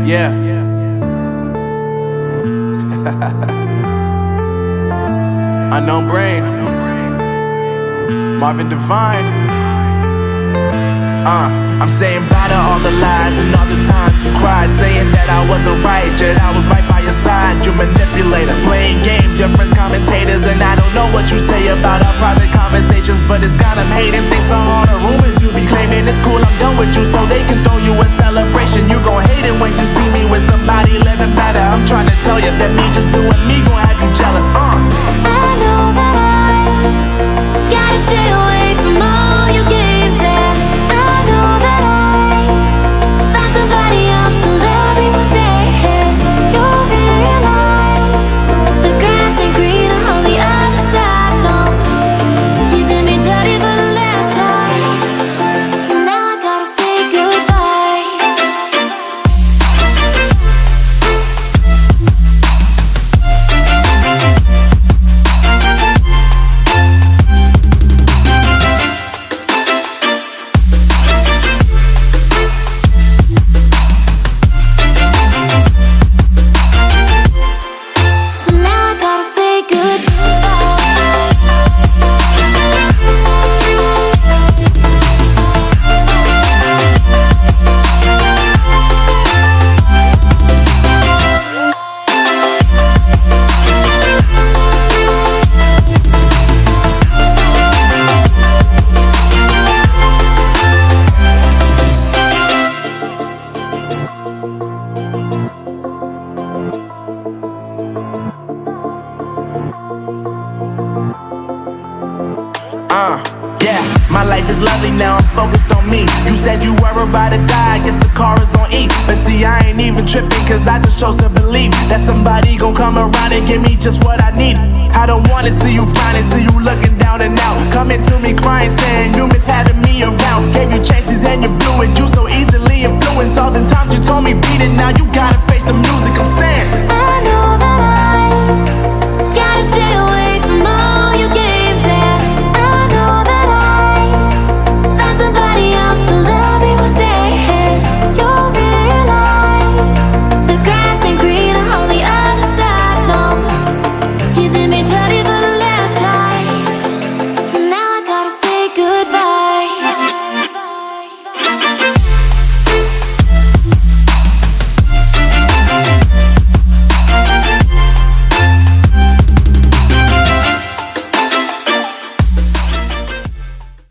Yeah. Unknown Brain, Marvin Divine. I'm saying bye to all the lies and all the times you cried, saying that I wasn't right, yet I was right by your side. You manipulator, playing games, your friends commentators, and I don't know what you say about our private conversations, but it's got them hating. Thanks to all the rumors you be claiming. It's cool, I'm done with you, so they can throw you a celebration. You gon' hate it when you see me with somebody living better. I'm trying to tell you that me just doing me gon' have you jealous. I know that I gotta stay away from all your games, yeah. I know that I found somebody else to love me one day, yeah. You'll realize the grass ain't greener on the other side, no. You did me dirty for the last time, so now I gotta say goodbye. So now I gotta say Yeah, my life is lovely now, I'm focused on me. You said you were about to die, I guess the car is on E. But see, I ain't even tripping, cause I just chose to believe that somebody gon' come around and give me just what I need. I don't wanna see you frowning, see you looking down and out, coming to me crying, saying you miss having me around. Gave you chances and you blew it, you so easily influenced. All the times you told me beat it, now you gotta face the music. I'm saying